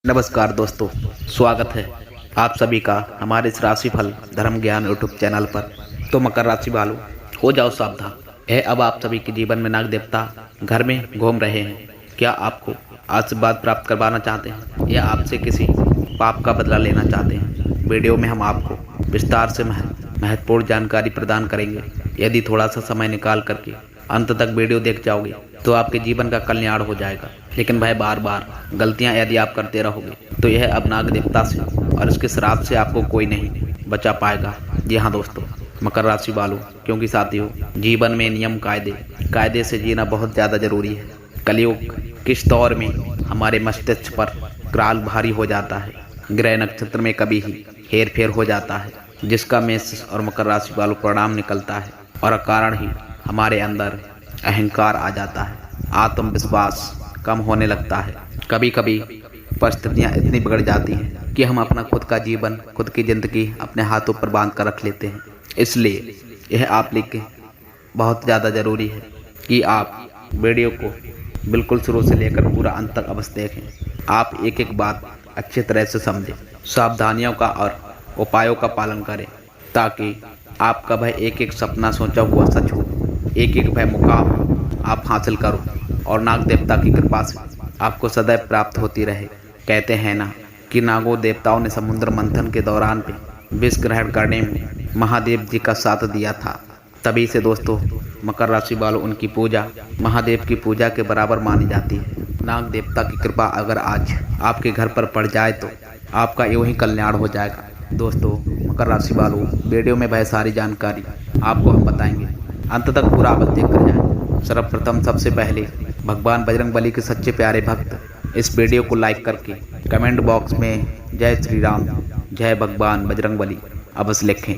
नमस्कार दोस्तों, स्वागत है आप सभी का हमारे इस राशिफल धर्म ज्ञान यूट्यूब चैनल पर। तो मकर राशि वालों, हो जाओ सावधान। यह अब आप सभी के जीवन में नाग देवता घर में घूम रहे हैं। क्या आपको आशीर्वाद प्राप्त करवाना चाहते हैं या आपसे किसी पाप का बदला लेना चाहते हैं? वीडियो में हम आपको विस्तार से महत्वपूर्ण जानकारी प्रदान करेंगे। यदि थोड़ा सा समय निकाल करके अंत तक वीडियो देख जाओगे तो आपके जीवन का कल्याण हो जाएगा। लेकिन भाई, बार बार गलतियां यदि आप करते रहोगे तो यह अब नाग देवता से और इसके श्राप से आपको कोई नहीं बचा पाएगा। जी हाँ दोस्तों, मकर राशि वालों, क्योंकि साथियों, जीवन में नियम कायदे से जीना बहुत ज़्यादा जरूरी है। कलयुग किस दौर में हमारे मस्तिष्क पर क्राल भारी हो जाता है, ग्रह नक्षत्र में कभी ही हेर फेर हो जाता है, जिसका मेष और मकर राशि वालों परिणाम निकलता है और कारण ही हमारे अंदर अहंकार आ जाता है, आत्मविश्वास कम होने लगता है। कभी कभी परिस्थितियाँ इतनी बिगड़ जाती हैं कि हम अपना खुद का जीवन, खुद की ज़िंदगी अपने हाथों पर बांध कर रख लेते हैं। इसलिए यह आप लिखें बहुत ज़्यादा ज़रूरी है कि आप वीडियो को बिल्कुल शुरू से लेकर पूरा अंत तक अवश्य देखें। आप एक एक बात अच्छी तरह से समझें, सावधानियों का और उपायों का पालन करें, ताकि आपका भाई एक एक सपना सोचा हुआ सच हो, एक एक भाई मुकाम आप हासिल करो और नाग देवता की कृपा से आपको सदैव प्राप्त होती रहे। कहते हैं ना कि नागों देवताओं ने समुद्र मंथन के दौरान पे विष ग्रहण करने में महादेव जी का साथ दिया था। तभी से दोस्तों, मकर राशि वालों, उनकी पूजा महादेव की पूजा के बराबर मानी जाती है। नाग देवता की कृपा अगर आज आपके घर पर पड़ जाए तो आपका यूं ही कल्याण हो जाएगा। दोस्तों, मकर राशि वालों, वीडियो में वह सारी जानकारी आपको हम बताएंगे, अंत तक पूरा अवश्य देख कर जाएं। सर्वप्रथम सबसे पहले भगवान बजरंगबली के सच्चे प्यारे भक्त इस वीडियो को लाइक करके कमेंट बॉक्स में जय श्री राम, जय भगवान बजरंगबली अवश्य लिखें।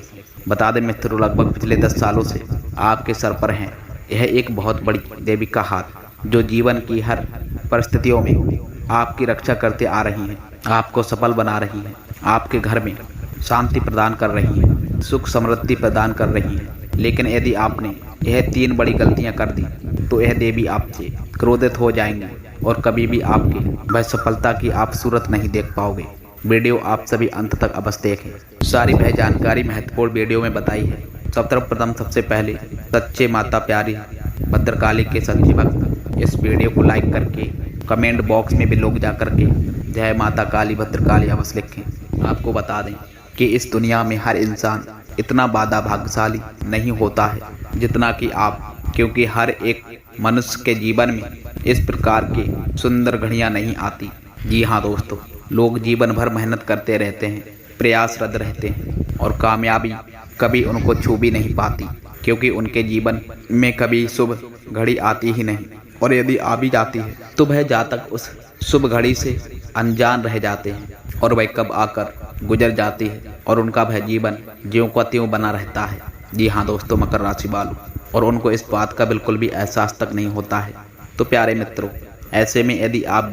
बता दें मित्रों, लगभग पिछले 10 सालों से आपके सर पर हैं यह एक बहुत बड़ी देवी का हाथ, जो जीवन की हर परिस्थितियों में आपकी रक्षा करते आ रही हैं, आपको सफल बना रही हैं, आपके घर में शांति प्रदान कर रही हैं, सुख समृद्धि प्रदान कर रही हैं। लेकिन यदि आपने यह 3 बड़ी गलतियां कर दी तो यह देवी आपसे क्रोधित हो जाएंगी और कभी भी आपकी वह सफलता की आप सूरत नहीं देख पाओगे। वीडियो आप सभी अंत तक अवश्य देखें। सारी वह जानकारी महत्वपूर्ण वीडियो में बताई है। सर्वप्रथम सबसे पहले सच्चे माता प्यारी भद्रकाली के सच्चे भक्त इस वीडियो को लाइक करके कमेंट बॉक्स में भी लोग जा करके जय माता काली भद्रकाली अवश्य लिखें। आपको बता दें कि इस दुनिया में हर इंसान इतना बादा भाग्यशाली नहीं होता है जितना कि आप, क्योंकि हर एक मनुष्य के जीवन में इस प्रकार की सुंदर घड़ियां नहीं आती। जी हाँ दोस्तों, लोग जीवन भर मेहनत करते रहते हैं, प्रयासरत रहते हैं और कामयाबी कभी उनको छू भी नहीं पाती, क्योंकि उनके जीवन में कभी शुभ घड़ी आती ही नहीं, और यदि आ भी जाती है तो वह जातक उस शुभ घड़ी से अनजान रह जाते हैं और वह कब आकर गुजर जाती है और उनका वह जीवन ज्यों का त्यों बना रहता है। जी हाँ दोस्तों, मकर राशि वालों, और उनको इस बात का बिल्कुल भी एहसास तक नहीं होता है। तो प्यारे मित्रों, ऐसे में यदि आप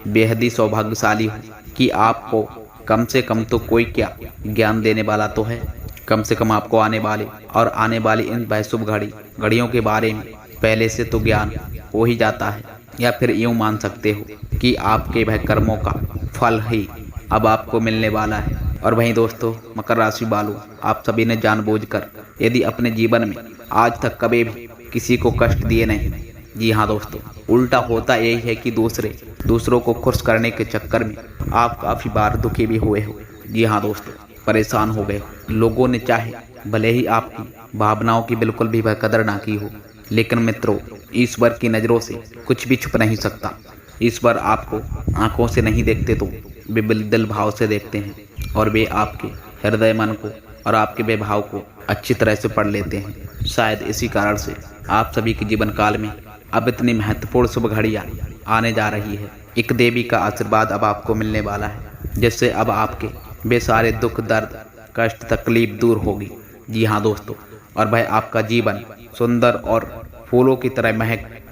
बेहद ही सौभाग्यशाली हो कि आपको कम से कम तो कोई क्या ज्ञान देने वाला तो है, कम से कम आपको आने वाली इन वह शुभ घड़ियों के बारे में पहले से तो ज्ञान हो ही जाता है, या फिर यूँ मान सकते हो कि आपके वह कर्मों का फल ही अब आपको मिलने वाला है। और वहीं दोस्तों, मकर राशि वालों, आप सभी ने जानबूझकर यदि अपने जीवन में आज तक कभी भी किसी को कष्ट दिए नहीं। जी हाँ दोस्तों, उल्टा होता यही है कि दूसरों को खुश करने के चक्कर में आप काफ़ी बार दुखी भी हुए हो। जी हाँ दोस्तों, परेशान हो गए। लोगों ने चाहे भले ही आपकी भावनाओं की बिल्कुल भी वह कदर ना की हो, लेकिन मित्रों, ईश्वर की नज़रों से कुछ भी छुप नहीं सकता। ईश्वर आपको आंखों से नहीं देखते तो वे दिल भाव से देखते हैं, और वे आपके हृदय मन को और आपके व्यवहार को अच्छी तरह से पढ़ लेते हैं। शायद इसी कारण से आप सभी के जीवन काल में अब इतनी महत्वपूर्ण शुभ घड़ियाँ आने जा रही है। एक देवी का आशीर्वाद अब आपको मिलने वाला है, जिससे अब आपके वे सारे दुख, दर्द, कष्ट, तकलीफ दूर होगी। जी हाँ दोस्तों, और वह आपका जीवन सुंदर और फूलों की तरह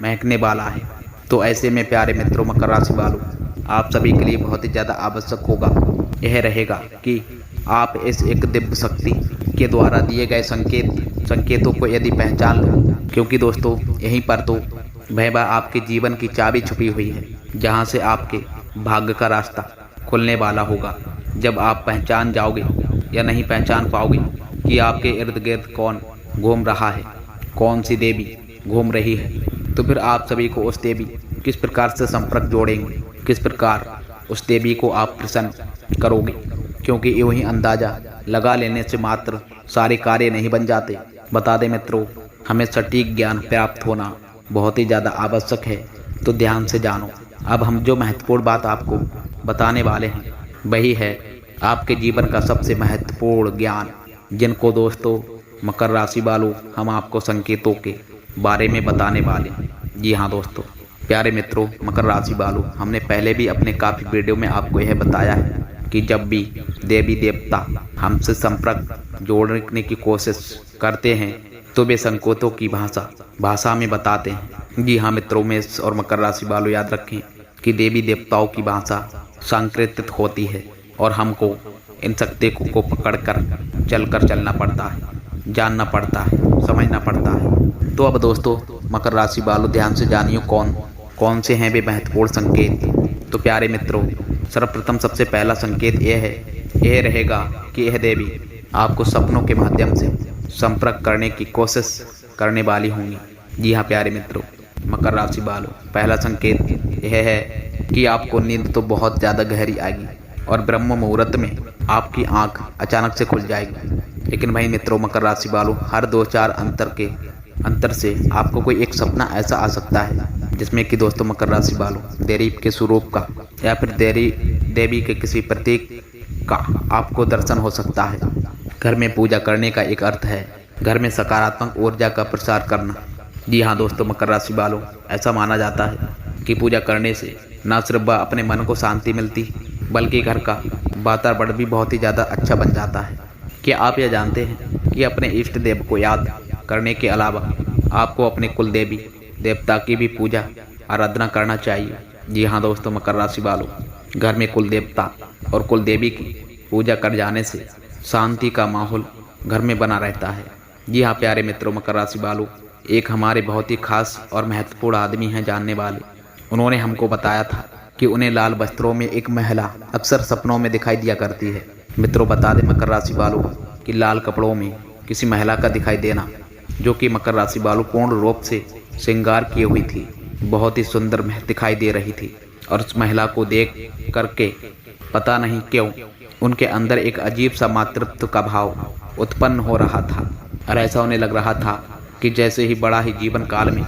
महकने वाला है। तो ऐसे में प्यारे मित्रों, मकर राशि वालों, आप सभी के लिए बहुत ही ज़्यादा आवश्यक होगा यह रहेगा कि आप इस एक दिव्य शक्ति के द्वारा दिए गए संकेतों को यदि पहचान लो, क्योंकि दोस्तों यहीं पर तो वह आपके जीवन की चाबी छुपी हुई है, जहां से आपके भाग्य का रास्ता खुलने वाला होगा जब आप पहचान जाओगे या नहीं पहचान पाओगे कि आपके इर्द गिर्द कौन घूम रहा है, कौन सी देवी घूम रही है। तो फिर आप सभी को उस देवी किस प्रकार से संपर्क जोड़ेंगे, किस प्रकार उस देवी को आप प्रसन्न करोगे, क्योंकि यूं ही अंदाजा लगा लेने से मात्र सारे कार्य नहीं बन जाते। बता दें मित्रों, हमें सटीक ज्ञान प्राप्त होना बहुत ही ज़्यादा आवश्यक है, तो ध्यान से जानो। अब हम जो महत्वपूर्ण बात आपको बताने वाले हैं वही है आपके जीवन का सबसे महत्वपूर्ण ज्ञान, जिनको दोस्तों मकर राशि वालों हम आपको संकेतों के बारे में बताने वाले हैं। जी हाँ दोस्तों, प्यारे मित्रों मकर राशि वालों, हमने पहले भी अपने काफ़ी वीडियो में आपको यह बताया है कि जब भी देवी देवता हमसे संपर्क जोड़ने की कोशिश करते हैं तो वे संकेतों की भाषा में बताते हैं। जी हाँ मित्रों, मेष और मकर राशि वालों याद रखें कि देवी देवताओं की भाषा सांकेतिक होती है और हमको इन शक्तियों को पकड़कर चलना पड़ता है, जानना पड़ता है, समझना पड़ता है। तो अब दोस्तों मकर राशि वालों ध्यान से जानिए कौन से हैं वे महत्वपूर्ण संकेत। तो प्यारे मित्रों, सर्वप्रथम सबसे पहला संकेत यह रहेगा कि यह देवी आपको सपनों के माध्यम से संपर्क करने की कोशिश करने वाली होंगी। जी हाँ प्यारे मित्रों मकर राशि वालों, पहला संकेत यह है कि आपको नींद तो बहुत ज़्यादा गहरी आएगी और ब्रह्म मुहूर्त में आपकी आंख अचानक से खुल जाएगी। लेकिन भाई मित्रों मकर राशि वालों, हर 2-4 अंतर से आपको कोई एक सपना ऐसा आ सकता है जिसमें कि दोस्तों मकर राशि वालों देवी के स्वरूप का या फिर देवी के किसी प्रतीक का आपको दर्शन हो सकता है। घर में पूजा करने का एक अर्थ है घर में सकारात्मक ऊर्जा का प्रसार करना। जी हाँ दोस्तों मकर राशि वालों, ऐसा माना जाता है कि पूजा करने से न सिर्फ अपने मन को शांति मिलती बल्कि घर का वातावरण भी बहुत ही ज़्यादा अच्छा बन जाता है। क्या आप यह जानते हैं कि अपने इष्ट देव को याद करने के अलावा आपको अपने कुल देवी देवता की भी पूजा आराधना करना चाहिए। जी हाँ दोस्तों मकर राशि वालों, घर में कुल देवता और कुल देवी की पूजा कर जाने से शांति का माहौल घर में बना रहता है। जी हाँ प्यारे मित्रों मकर राशि वालों, एक हमारे बहुत ही खास और महत्वपूर्ण आदमी हैं जानने वाले, उन्होंने हमको बताया था कि उन्हें लाल वस्त्रों में एक महिला अक्सर सपनों में दिखाई दिया करती है। मित्रों बता दें मकर राशि वालों कि लाल कपड़ों में किसी महिला का दिखाई देना जो कि मकर राशि वालों पूर्ण रूप से श्रृंगार की हुई थी, बहुत ही सुंदर दिखाई दे रही थी और उस महिला को देख करके पता नहीं क्यों उनके अंदर एक अजीब सा मातृत्व का भाव उत्पन्न हो रहा था और ऐसा उन्हें लग रहा था कि जैसे ही बड़ा ही जीवन काल में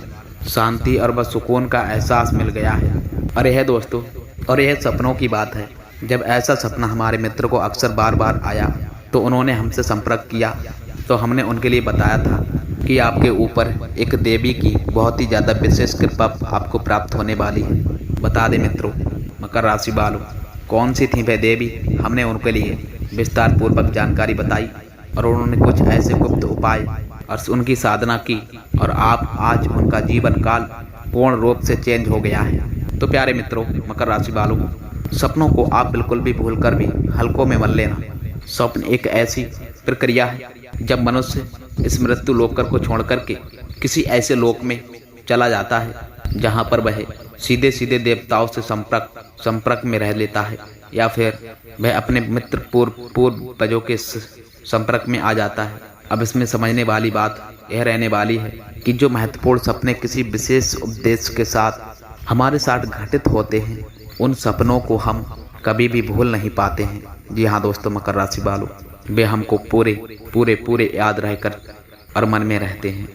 शांति और बस सुकून का एहसास मिल गया है। और यह दोस्तों और यह सपनों की बात है। जब ऐसा सपना हमारे मित्र को अक्सर बार बार आया तो उन्होंने हमसे संपर्क किया तो हमने उनके लिए बताया था कि आपके ऊपर एक देवी की बहुत ही ज़्यादा विशेष कृपा आपको प्राप्त होने वाली है। बता दें मित्रों मकर राशि वालों कौन सी थी वह देवी, हमने उनके लिए विस्तार पूर्वक जानकारी बताई और उन्होंने कुछ ऐसे गुप्त उपाय और उनकी साधना की और आप आज उनका जीवन काल पूर्ण रूप से चेंज हो गया है। तो प्यारे मित्रों मकर राशि वालों, सपनों को आप बिल्कुल भी भूल कर भी हल्कों में मत लेना। स्वप्न एक ऐसी प्रक्रिया है जब मनुष्य इस मृत्यु लोक को छोड़ करके किसी ऐसे लोक में चला जाता है जहां पर वह सीधे सीधे देवताओं से संपर्क में रह लेता है या फिर वह अपने मित्र पूर्वजों के संपर्क में आ जाता है। अब इसमें समझने वाली बात यह रहने वाली है कि जो महत्वपूर्ण सपने किसी विशेष उद्देश्य के साथ हमारे साथ घटित होते हैं उन सपनों को हम कभी भी भूल नहीं पाते हैं। जी हाँ दोस्तों मकर राशि वालों, वे हमको पूरे याद रहकर और मन में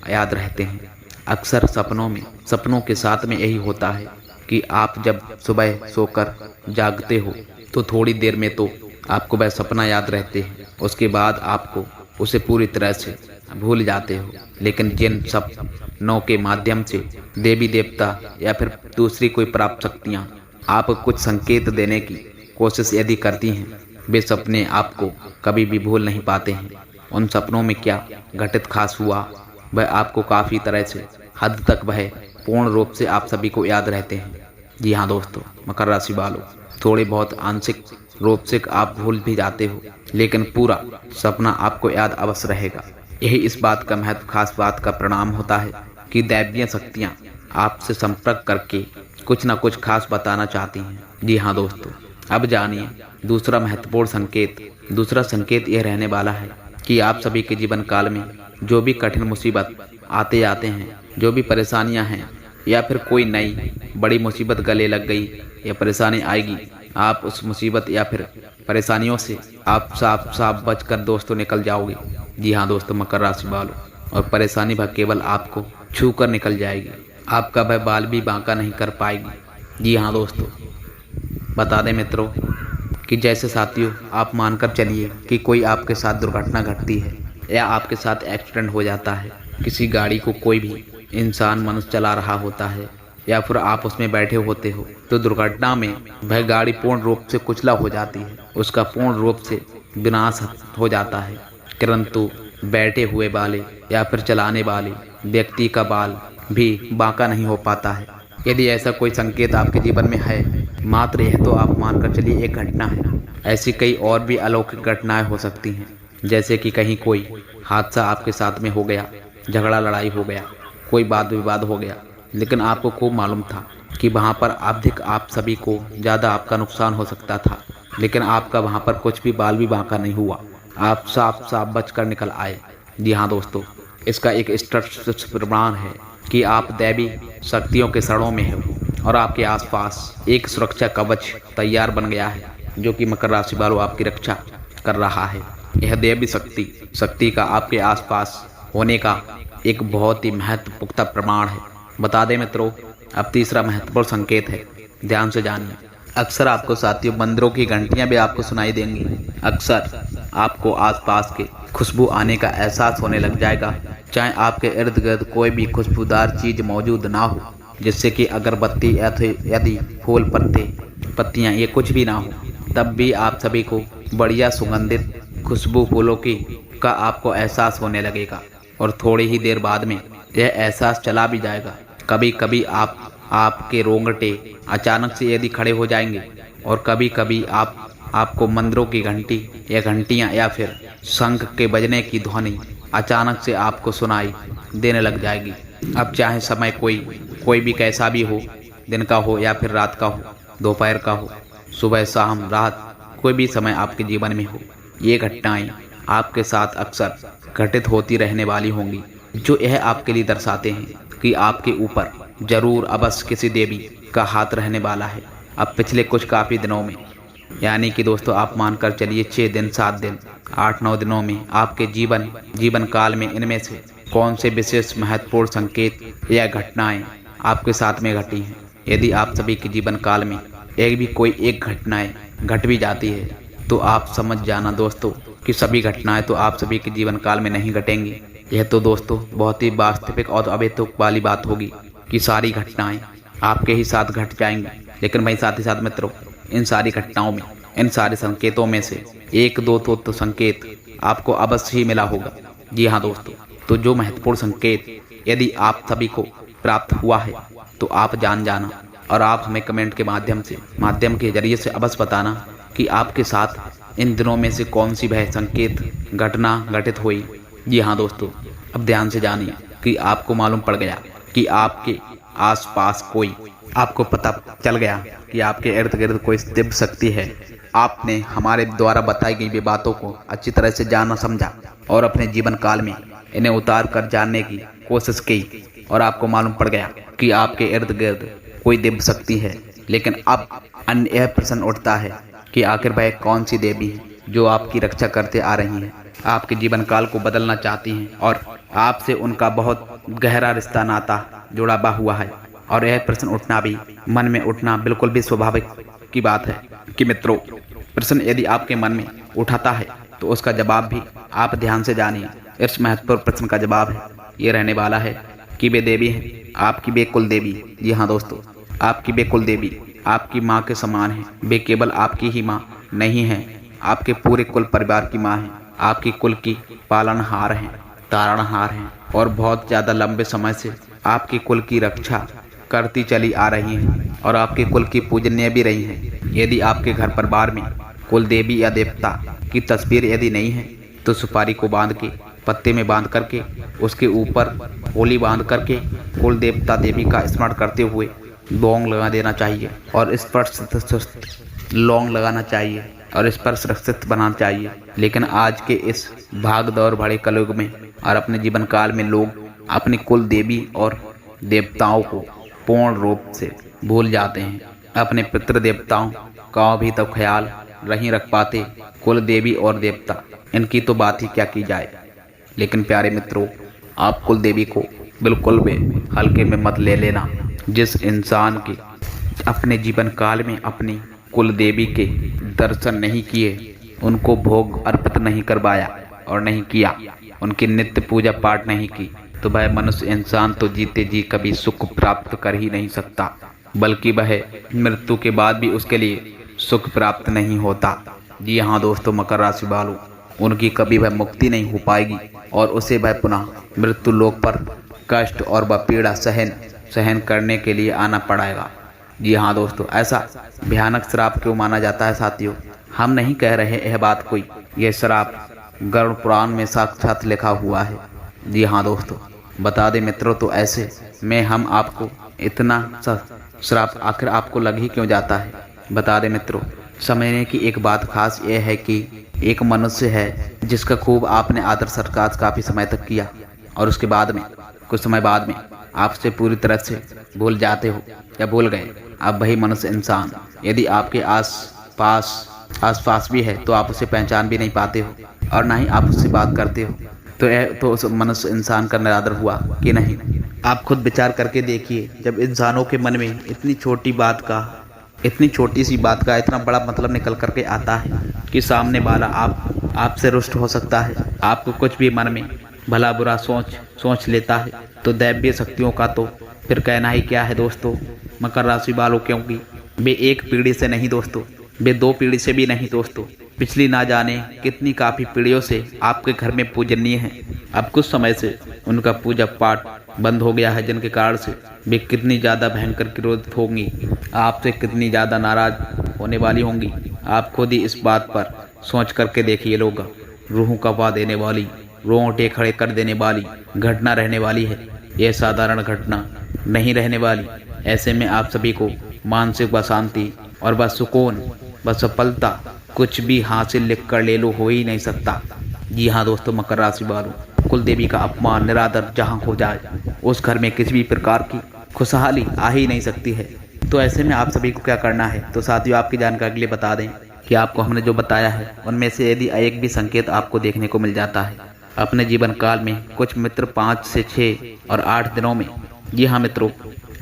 याद रहते हैं। अक्सर सपनों के साथ में यही होता है कि आप जब सुबह सोकर जागते हो तो थोड़ी देर में तो आपको वह सपना याद रहते हैं, उसके बाद आपको उसे पूरी तरह से भूल जाते हो। लेकिन जिन सपनों के माध्यम से देवी देवता या फिर दूसरी कोई प्राप्त शक्तियाँ आपको कुछ संकेत देने की कोशिश यदि करती हैं, वे सपने आपको कभी भी भूल नहीं पाते हैं। उन सपनों में क्या घटित खास हुआ वह आपको काफ़ी तरह से हद तक वह पूर्ण रूप से आप सभी को याद रहते हैं। जी हाँ दोस्तों मकर राशि वालों, थोड़े बहुत आंशिक रूप से आप भूल भी जाते हो लेकिन पूरा सपना आपको याद अवश्य रहेगा। यही इस बात का महत्व खास बात का परिणाम होता है कि दैवीय शक्तियाँ आपसे संपर्क करके कुछ ना कुछ खास बताना चाहती हैं। जी हाँ दोस्तों, अब जानिए दूसरा महत्वपूर्ण संकेत। दूसरा संकेत यह रहने वाला है कि आप सभी के जीवन काल में जो भी कठिन मुसीबत आते जाते हैं, जो भी परेशानियां हैं, या फिर कोई नई बड़ी मुसीबत गले लग गई या परेशानी आएगी, आप उस मुसीबत या फिर परेशानियों से आप साफ साफ बचकर दोस्तों निकल जाओगे। जी हाँ दोस्तों, मकर राशि वालों, और परेशानी भर केवल आपको छू कर निकल जाएगी। आपका वह बाल भी बांका नहीं कर पाएगी। जी हाँ दोस्तों, बता दें मित्रों कि जैसे साथियों आप मानकर चलिए कि कोई आपके साथ दुर्घटना घटती है या आपके साथ एक्सीडेंट हो जाता है, किसी गाड़ी को कोई भी इंसान मनुष्य चला रहा होता है या फिर आप उसमें बैठे होते हो, तो दुर्घटना में वह गाड़ी पूर्ण रूप से कुचला हो जाती है, उसका पूर्ण रूप से विनाश हो जाता है, परंतु बैठे हुए वाले या फिर चलाने वाले व्यक्ति का बाल भी बांका नहीं हो पाता है। यदि ऐसा कोई संकेत आपके जीवन में है, मात्र यह तो आप मानकर चलिए एक घटना है। ऐसी कई और भी अलौकिक घटनाएं हो सकती हैं, जैसे कि कहीं कोई हादसा आपके साथ में हो गया, झगड़ा लड़ाई हो गया, कोई वाद विवाद हो गया, लेकिन आपको खूब मालूम था कि वहाँ पर अधिक आप सभी को ज़्यादा आपका नुकसान हो सकता था, लेकिन आपका वहाँ पर कुछ भी बाल भी बांका नहीं हुआ, आप साफ साफ बचकर निकल आए। जी हाँ दोस्तों, इसका एक स्पष्ट प्रमाण है कि आप दैवी शक्तियों के शरणों में हो और आपके आसपास एक सुरक्षा कवच तैयार बन गया है, जो कि मकर राशि वालों आपकी रक्षा कर रहा है। यह दैवी शक्ति का आपके आसपास होने का एक बहुत ही महत्वपूर्ण प्रमाण है। बता दें मित्रों, अब तीसरा महत्वपूर्ण संकेत है, ध्यान से जानिए। अक्सर आपको साथियों मंदिरों की घंटियां भी आपको सुनाई देंगी। अक्सर आपको आसपास के खुशबू आने का एहसास होने लग जाएगा, चाहे आपके इर्द गिर्द कोई भी खुशबूदार चीज मौजूद ना हो, जिससे कि अगरबत्ती यदि फूल पत्तियां ये कुछ भी ना हो, तब भी आप सभी को बढ़िया सुगंधित खुशबू फूलों की का आपको एहसास होने लगेगा, और थोड़ी ही देर बाद में यह एहसास चला भी जाएगा। कभी कभी आपके रोंगटे अचानक से यदि खड़े हो जाएंगे, और कभी कभी आपको मंदिरों की घंटी या घंटियां या फिर शंख के बजने की ध्वनि अचानक से आपको सुनाई देने लग जाएगी। अब चाहे समय कोई भी कैसा भी हो, दिन का हो या फिर रात का हो, दोपहर का हो, सुबह शाम रात, कोई भी समय आपके जीवन में हो, ये घटनाएं आपके साथ अक्सर घटित होती रहने वाली होंगी, जो यह आपके लिए दर्शाते हैं कि आपके ऊपर जरूर अवश्य किसी देवी का हाथ रहने वाला है। अब पिछले कुछ काफ़ी दिनों में, यानी कि दोस्तों आप मानकर चलिए 6 दिन, 7 दिन, 8-9 दिनों में आपके जीवन काल में इनमें से कौन से विशेष महत्वपूर्ण संकेत या घटनाएं आपके साथ में घटी हैं। यदि आप सभी के जीवन काल में एक घटनाएं घट भी जाती है, तो आप समझ जाना दोस्तों कि सभी घटनाएं तो आप सभी के जीवन काल में नहीं घटेंगी। यह तो दोस्तों बहुत ही वास्तविक और अवैतुक वाली बात होगी कि सारी घटनाएं आपके ही साथ घट जाएंगी, लेकिन भाई साथ ही साथ मित्रों, इन सारी घटनाओं में, इन सारे संकेतों में से 1-2 तो संकेत आपको अवश्य ही मिला होगा। जी हाँ दोस्तों, तो जो महत्वपूर्ण संकेत यदि आप सभी को प्राप्त हुआ है, तो आप जाना और आप हमें कमेंट के माध्यम के जरिए से अवश्य बताना कि आपके साथ इन दिनों में से कौन सी वह संकेत घटना घटित हुई। जी हाँ दोस्तों, अब ध्यान से जानिए कि आपको मालूम पड़ गया कि आपके आसपास आपको पता चल गया कि आपके इर्द गिर्द कोई दिव्य शक्ति है। आपने हमारे द्वारा बताई गई बातों को अच्छी तरह से जाना, समझा और अपने जीवन काल में इन्हें उतार कर जानने की कोशिश की, और आपको मालूम पड़ गया कि आपके इर्द गिर्द कोई दिव्य शक्ति है। लेकिन अब अन्य यह प्रश्न उठता है कि आखिर वह कौन सी देवी है जो आपकी रक्षा करते आ रही है, आपके जीवन काल को बदलना चाहती हैं, और आपसे उनका बहुत गहरा रिश्ता नाता जुड़ा हुआ है। और यह प्रश्न उठना भी, मन में उठना बिल्कुल भी स्वाभाविक की बात है कि मित्रों, प्रश्न यदि आपके मन में उठाता है तो उसका जवाब भी आप ध्यान से जानिए। इस महत्वपूर्ण प्रश्न का जवाब है ये रहने वाला है कि वे देवी हैं, आपकी वे कुल देवी। जी हाँ दोस्तों, आपकी वे कुल देवी आपकी माँ के समान है। वे केवल आपकी ही माँ नहीं है, आपके पूरे कुल परिवार की माँ है, आपकी कुल की पालनहार हैं, तारणहार हैं, और बहुत ज़्यादा लंबे समय से आपकी कुल की रक्षा करती चली आ रही हैं, और आपके कुल की पूजनीय भी रही हैं। यदि आपके घर परिवार में कुल देवी या देवता की तस्वीर यदि नहीं है, तो सुपारी को बांध के, पत्ते में बांध करके, उसके ऊपर होली बांध करके कुल देवता देवी का स्मरण करते हुए लौंग लगा देना चाहिए, और लौंग लगाना चाहिए और इस पर सुरक्षित बनाना चाहिए। लेकिन आज के इस भाग दौड़ भरे कलयुग में और अपने जीवन काल में लोग अपनी कुल देवी और देवताओं को पूर्ण रूप से भूल जाते हैं। अपने पितृ देवताओं का भी तो ख्याल नहीं रख पाते। कुल देवी और देवता, इनकी तो बात ही क्या की जाए। लेकिन प्यारे मित्रों, आप कुल देवी को बिल्कुल भी हल्के में मत ले लेना। जिस इंसान के अपने जीवन काल में अपनी कुल देवी के दर्शन नहीं किए, उनको भोग अर्पित नहीं करवाया और नहीं किया, उनकी नित्य पूजा पाठ नहीं की, तो वह मनुष्य इंसान तो जीते जी कभी सुख प्राप्त कर ही नहीं सकता, बल्कि वह मृत्यु के बाद भी उसके लिए सुख प्राप्त नहीं होता। जी हाँ दोस्तों, मकर राशि वालों, उनकी कभी वह मुक्ति नहीं हो पाएगी और उसे वह पुनः मृत्यु लोक पर कष्ट और वह पीड़ा सहन करने के लिए आना पड़ेगा। जी हाँ दोस्तों, ऐसा भयानक श्राप क्यों माना जाता है साथियों? हम नहीं कह रहे यह बात कोई, यह श्राप गरुड़ पुराण में साक्षात लिखा हुआ है। जी हाँ दोस्तों, बता दें मित्रों, तो ऐसे में हम आपको इतना श्राप आखिर आपको लग ही क्यों जाता है? बता दें मित्रों, समझने की एक बात खास यह है कि एक मनुष्य है जिसका खूब आपने आदर सत्कार काफी समय तक किया और उसके बाद में कुछ समय बाद में आपसे पूरी तरह से भूल जाते हो या भूल गए। अब वही मनुष्य इंसान यदि आपके आस पास भी है तो आप उसे पहचान भी नहीं पाते हो और ना ही आप उससे बात करते हो, तो उस मनुष्य इंसान का निरादर हुआ कि नहीं? आप खुद विचार करके देखिए, जब इंसानों के मन में इतनी छोटी सी बात का इतना बड़ा मतलब निकल करके आता है कि सामने वाला आपसे रुष्ट हो सकता है, आपको कुछ भी मन में भला बुरा सोच लेता है, तो दैवीय शक्तियों का तो फिर कहना ही क्या है दोस्तों। मकर राशि वालों, क्योंकि वे एक पीढ़ी से नहीं दोस्तों, वे 2 पीढ़ी से भी नहीं दोस्तों, पिछली ना जाने कितनी काफ़ी पीढ़ियों से आपके घर में पूजनीय हैं। अब कुछ समय से उनका पूजा पाठ बंद हो गया है, जिनके कारण से वे कितनी ज़्यादा भयंकर क्रोधित होंगी, आपसे कितनी ज़्यादा नाराज होने वाली होंगी। आप खुद ही इस बात पर सोच करके देखिए। लोग रूह कपा देने वाली, रोंगटे खड़े कर देने वाली घटना रहने वाली है। यह साधारण घटना नहीं रहने वाली। ऐसे में आप सभी को मानसिक व शांति और व सुकून व सफलता कुछ भी हासिल लिख कर ले लो हो ही नहीं सकता। जी हाँ दोस्तों, मकर राशि वालों, कुल देवी का अपमान निरादर जहाँ हो जाए, उस घर में किसी भी प्रकार की खुशहाली आ ही नहीं सकती है। तो ऐसे में आप सभी को क्या करना है? तो साथियों, आपकी जानकारी के लिए बता दें कि आपको हमने जो बताया है उनमें से यदि एक भी संकेत आपको देखने को मिल जाता है अपने जीवन काल में, कुछ मित्र 5 से 6 और 8 दिनों में, जी हाँ मित्रों,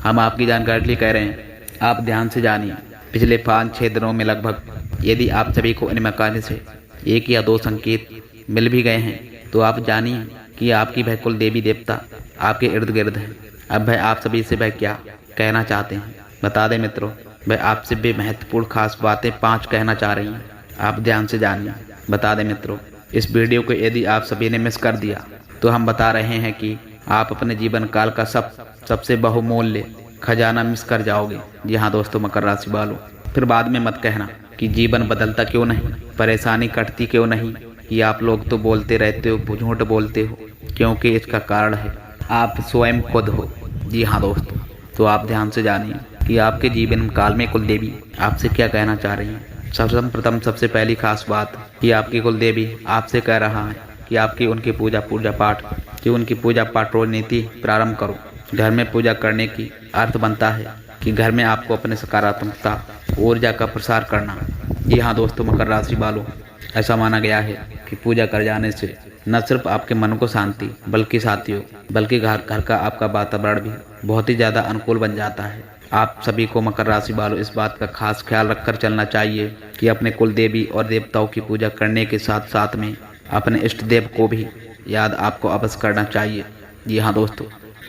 हम आपकी जानकारी के लिए कह रहे हैं, आप ध्यान से जानिए। पिछले 5-6 दिनों में लगभग यदि आप सभी को इनमें कहने से 1 या 2 संकेत मिल भी गए हैं, तो आप जानिए कि आपकी वह कुल देवी देवता आपके इर्द गिर्द है। अब वह आप सभी से वह क्या कहना चाहते हैं बता दें मित्रों। वह आपसे भी महत्वपूर्ण खास बातें 5 कहना चाह रही हैं, आप ध्यान से जानिए। बता दें मित्रों, इस वीडियो को यदि आप सभी ने मिस कर दिया तो हम बता रहे हैं कि आप अपने जीवन काल का सबसे बहुमूल्य खजाना मिस कर जाओगे। जी हाँ दोस्तों, मकर राशि वालों, फिर बाद में मत कहना कि जीवन बदलता क्यों नहीं, परेशानी कटती क्यों नहीं, कि आप लोग तो बोलते रहते हो, झूठ बोलते हो, क्योंकि इसका कारण है आप स्वयं खुद हो। जी हाँ दोस्तों, तो आप ध्यान से जानिए कि आपके जीवन काल में कुल देवी आपसे क्या कहना चाह रही हैं। सर्वप्रथम सबसे पहली खास बात कि आपकी कुल देवी आपसे कह रहा है कि आपकी उनकी पूजा पाठ रोज नीति प्रारंभ करो। घर में पूजा करने की अर्थ बनता है कि घर में आपको अपने सकारात्मकता ऊर्जा का प्रसार करना। जी हाँ दोस्तों, मकर राशि वालों, ऐसा माना गया है कि पूजा कर जाने से न सिर्फ आपके मन को शांति बल्कि घर का आपका वातावरण भी बहुत ही ज़्यादा अनुकूल बन जाता है। आप सभी को मकर राशि वालों इस बात का खास ख्याल रखकर चलना चाहिए कि अपने कुल देवी और देवताओं की पूजा करने के साथ साथ में अपने इष्ट देव को भी याद आपको अवश्य करना चाहिए। जी हाँ दोस्तों,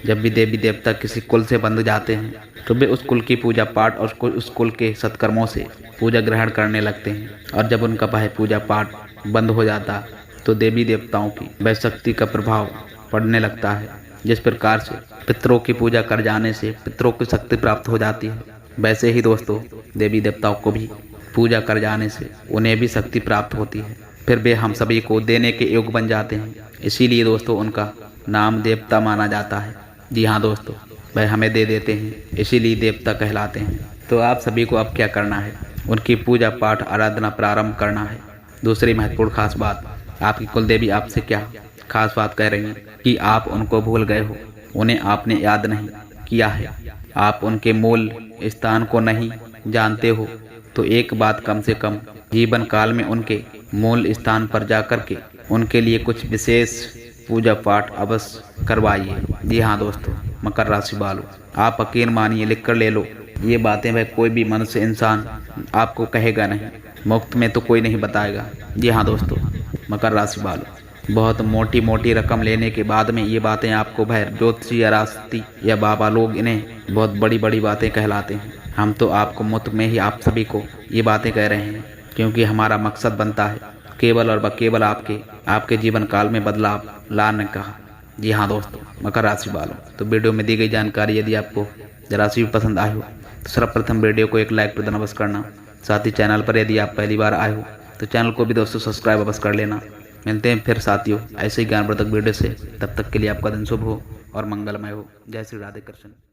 जब भी देवी देवता किसी कुल से बंध जाते हैं तो वे उस कुल की पूजा पाठ और उस कुल के सत्कर्मों से पूजा ग्रहण करने लगते हैं, और जब उनका वह पूजा पाठ बंद हो जाता तो देवी देवताओं की वह शक्ति का प्रभाव पड़ने लगता है। जिस प्रकार से पितरों की पूजा कर जाने से पितरों की शक्ति प्राप्त हो जाती है, वैसे ही दोस्तों देवी देवताओं को भी पूजा कर जाने से उन्हें भी शक्ति प्राप्त होती है, फिर वे हम सभी को देने के योग बन जाते हैं। इसीलिए दोस्तों उनका नाम देवता माना जाता है। जी हाँ दोस्तों, वह हमें दे देते हैं, इसीलिए देवता कहलाते हैं। तो आप सभी को अब क्या करना है, उनकी पूजा पाठ आराधना प्रारंभ करना है। दूसरी महत्वपूर्ण खास बात, आपकी कुल देवी आपसे क्या खास बात कह रही है कि आप उनको भूल गए हो, उन्हें आपने याद नहीं किया है, आप उनके मूल स्थान को नहीं जानते हो। तो एक बात कम से कम जीवन काल में उनके मूल स्थान पर जाकर के उनके लिए कुछ विशेष पूजा पाठ अवश्य करवाइए। जी हाँ दोस्तों, मकर राशि वालों, आप यकीन मानिए, लिख कर ले लो, ये बातें वह कोई भी मनुष्य इंसान आपको कहेगा नहीं, मुफ्त में तो कोई नहीं बताएगा। जी हाँ दोस्तों, मकर राशि वालों, बहुत मोटी मोटी रकम लेने के बाद में ये बातें आपको भय ज्योतिषी या रास्ती या बाबा लोग इन्हें बहुत बड़ी बड़ी बातें कहलाते हैं। हम तो आपको मुफ्त में ही आप सभी को ये बातें कह रहे हैं, क्योंकि हमारा मकसद बनता है केवल और केवल आपके जीवन काल में बदलाव लाने का। जी हाँ दोस्तों, मकर राशि वालों, तो वीडियो में दी गई जानकारी यदि आपको जरा सी भी पसंद आई हो तो सर्वप्रथम वीडियो को एक लाइक प्रदान अवश्य करना। साथ ही चैनल पर यदि आप पहली बार आए हो तो चैनल को भी दोस्तों सब्सक्राइब अवश्य कर लेना। मिलते हैं फिर साथियों ऐसे ही ज्ञानवर्धक वीडियो से, तब तक के लिए आपका दिन शुभ हो और मंगलमय हो। जय श्री राधे कृष्ण।